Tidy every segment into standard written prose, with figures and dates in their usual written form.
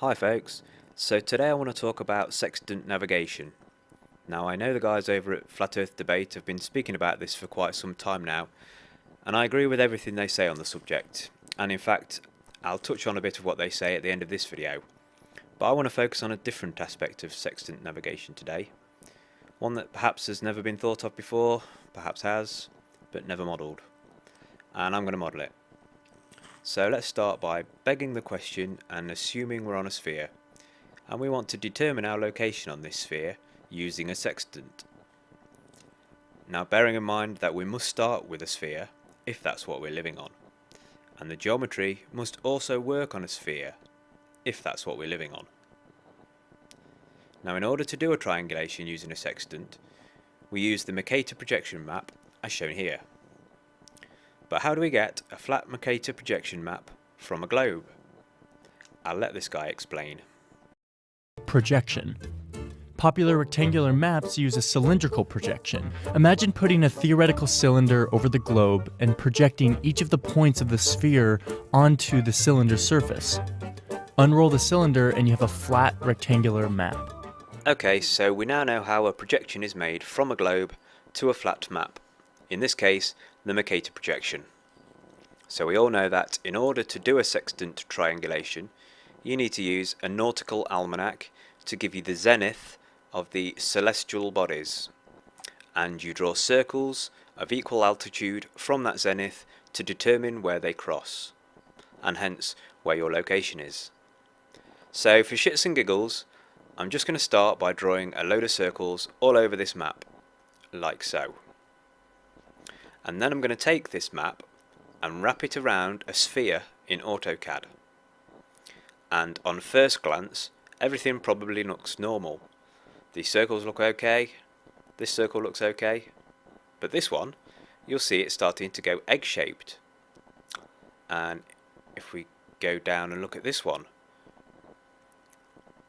Hi folks, so today I want to talk about sextant navigation. Now I know the guys over at Flat Earth Debate have been speaking about this for quite some time now, and I agree with everything they say on the subject, and in fact I'll touch on a bit of what they say at the end of this video. But I want to focus on a different aspect of sextant navigation today, one that perhaps has never been thought of before, perhaps has, but never modelled, and I'm going to model it. So let's start by begging the question and assuming we're on a sphere, and we want to determine our location on this sphere using a sextant. Now bearing in mind that we must start with a sphere if that's what we're living on, and the geometry must also work on a sphere if that's what we're living on. Now in order to do a triangulation using a sextant, we use the Mercator projection map as shown here. But how do we get a flat Mercator projection map from a globe? I'll let this guy explain. Projection. Popular rectangular maps use a cylindrical projection. Imagine putting a theoretical cylinder over the globe and projecting each of the points of the sphere onto the cylinder surface. Unroll the cylinder and you have a flat rectangular map. Okay, so we now know how a projection is made from a globe to a flat map. In this case, the Mercator projection. So we all know that in order to do a sextant triangulation, you need to use a nautical almanac to give you the zenith of the celestial bodies, and you draw circles of equal altitude from that zenith to determine where they cross, and hence where your location is. So for shits and giggles, I'm just going to start by drawing a load of circles all over this map, like so. And then I'm going to take this map and wrap it around a sphere in AutoCAD. And on first glance, everything probably looks normal. These circles look okay, this circle looks okay, but this one, you'll see it starting to go egg-shaped. And if we go down and look at this one,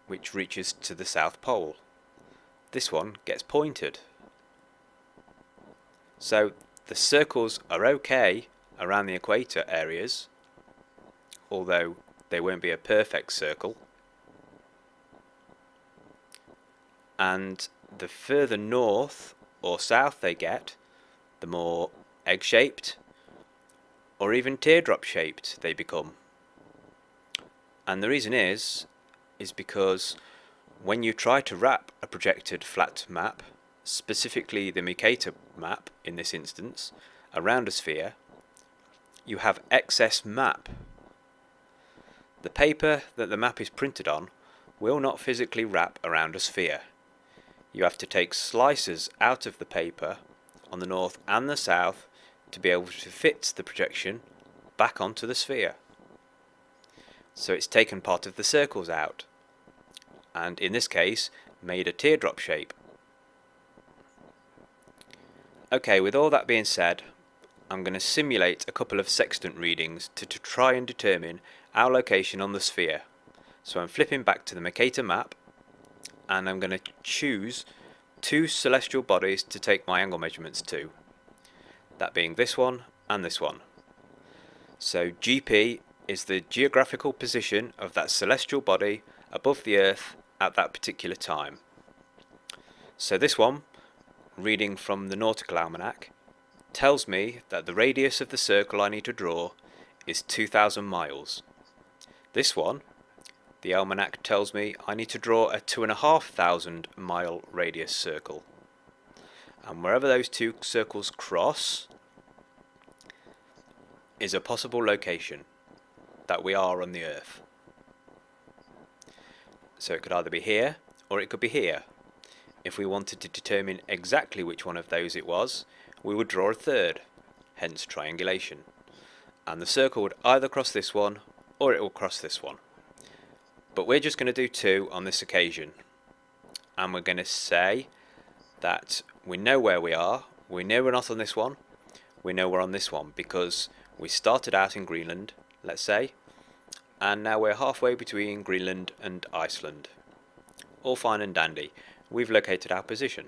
which reaches to the South Pole, this one gets pointed. So the circles are okay around the equator areas, although they won't be a perfect circle. And the further north or south they get, the more egg-shaped or even teardrop-shaped they become. And the reason is because when you try to wrap a projected flat map, specifically the Mercator map in this instance, around a sphere, you have excess map. The paper that the map is printed on will not physically wrap around a sphere. You have to take slices out of the paper on the north and the south to be able to fit the projection back onto the sphere. So it's taken part of the circles out, and in this case made a teardrop shape. Okay, with all that being said, I'm going to simulate a couple of sextant readings to try and determine our location on the sphere. So I'm flipping back to the Mercator map, and I'm going to choose two celestial bodies to take my angle measurements to, that being this one and this one. So GP is the geographical position of that celestial body above the Earth at that particular time. So this one, reading from the nautical almanac, tells me that the radius of the circle I need to draw is 2,000 miles. This one, the almanac tells me I need to draw a 2,500 mile radius circle. And wherever those two circles cross is a possible location that we are on the Earth. So it could either be here or it could be here. If we wanted to determine exactly which one of those it was, we would draw a third, hence triangulation. And the circle would either cross this one or it will cross this one. But we're just going to do two on this occasion. And we're going to say that we know where we are, we know we're not on this one, we know we're on this one because we started out in Greenland, let's say, and now we're halfway between Greenland and Iceland. All fine and dandy, we've located our position.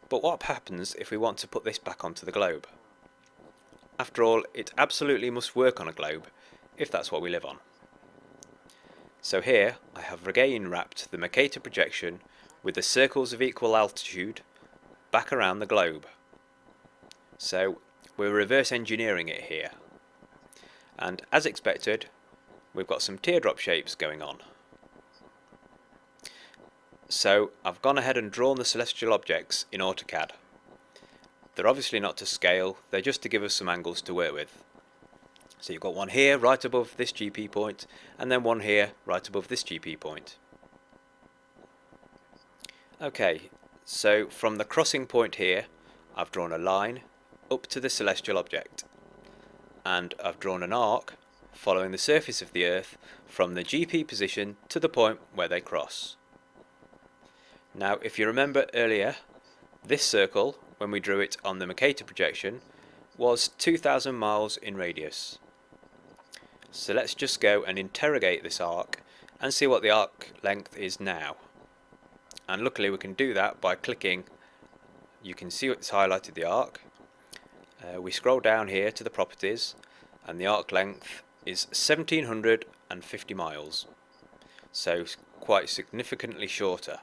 But what happens if we want to put this back onto the globe? After all, it absolutely must work on a globe, if that's what we live on. So here I have again wrapped the Mercator projection with the circles of equal altitude back around the globe. So we're reverse engineering it here. And as expected, we've got some teardrop shapes going on. So I've gone ahead and drawn the celestial objects in AutoCAD. They're obviously not to scale, they're just to give us some angles to work with. So you've got one here right above this GP point, and then one here right above this GP point. Okay, so from the crossing point here, I've drawn a line up to the celestial object, and I've drawn an arc following the surface of the Earth from the GP position to the point where they cross. Now, if you remember earlier, this circle, when we drew it on the Mercator projection, was 2,000 miles in radius. So let's just go and interrogate this arc and see what the arc length is now. And luckily we can do that by clicking. You can see it's highlighted the arc. We scroll down here to the properties, and the arc length is 1,750 miles. So quite significantly shorter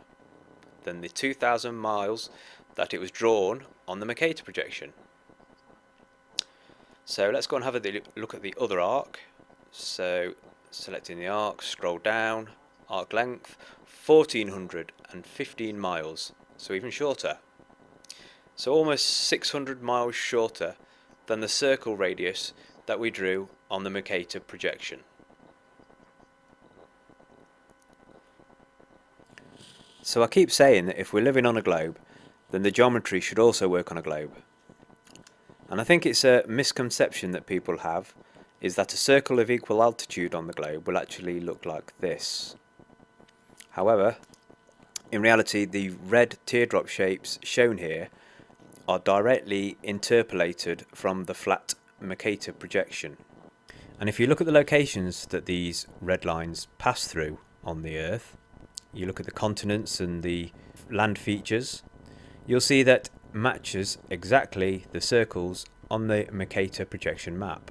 than the 2,000 miles that it was drawn on the Mercator projection. So let's go and have a look at the other arc. So selecting the arc, scroll down, arc length 1,415 miles, so even shorter. So almost 600 miles shorter than the circle radius that we drew on the Mercator projection. So I keep saying that if we're living on a globe, then the geometry should also work on a globe. And I think it's a misconception that people have, is that a circle of equal altitude on the globe will actually look like this. However, in reality, the red teardrop shapes shown here are directly interpolated from the flat Mercator projection. And if you look at the locations that these red lines pass through on the Earth, you look at the continents and the land features, you'll see that matches exactly the circles on the Mercator projection map.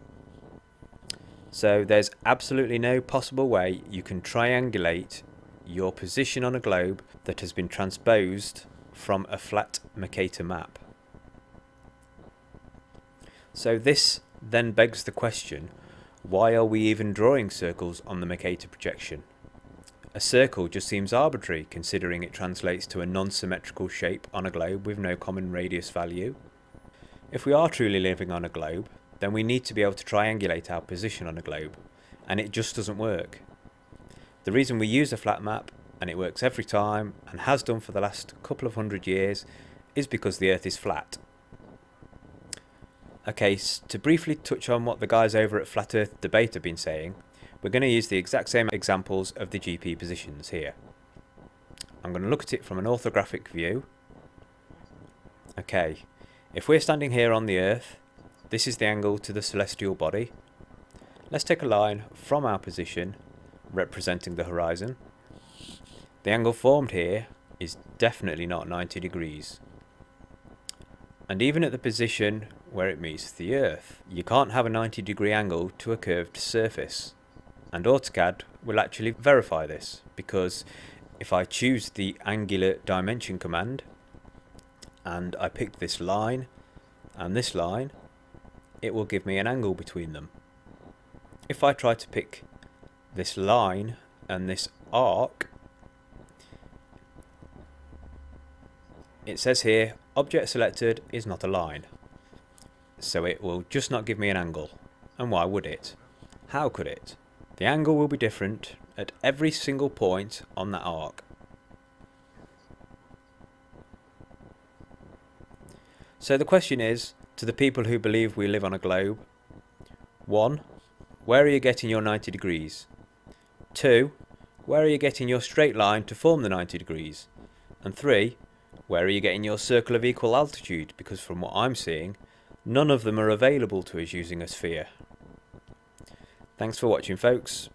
So there's absolutely no possible way you can triangulate your position on a globe that has been transposed from a flat Mercator map. So this then begs the question, why are we even drawing circles on the Mercator projection? A circle just seems arbitrary, considering it translates to a non-symmetrical shape on a globe with no common radius value. If we are truly living on a globe, then we need to be able to triangulate our position on a globe, and it just doesn't work. The reason we use a flat map, and it works every time, and has done for the last couple of 100 years, is because the Earth is flat. Okay, to briefly touch on what the guys over at Flat Earth Debate have been saying, we're going to use the exact same examples of the GP positions here. I'm going to look at it from an orthographic view. Okay, if we're standing here on the Earth, this is the angle to the celestial body. Let's take a line from our position, representing the horizon. The angle formed here is definitely not 90 degrees. And even at the position where it meets the Earth, you can't have a 90-degree angle to a curved surface. And AutoCAD will actually verify this, because if I choose the angular dimension command, and I pick this line and this line, it will give me an angle between them. If I try to pick this line and this arc, it says here, object selected is not a line. So it will just not give me an angle. And why would it? How could it? The angle will be different at every single point on that arc. So the question is, to the people who believe we live on a globe, 1. Where are you getting your 90 degrees? 2. Where are you getting your straight line to form the 90 degrees? And 3. Where are you getting your circle of equal altitude? Because from what I'm seeing, none of them are available to us using a sphere. Thanks for watching, folks.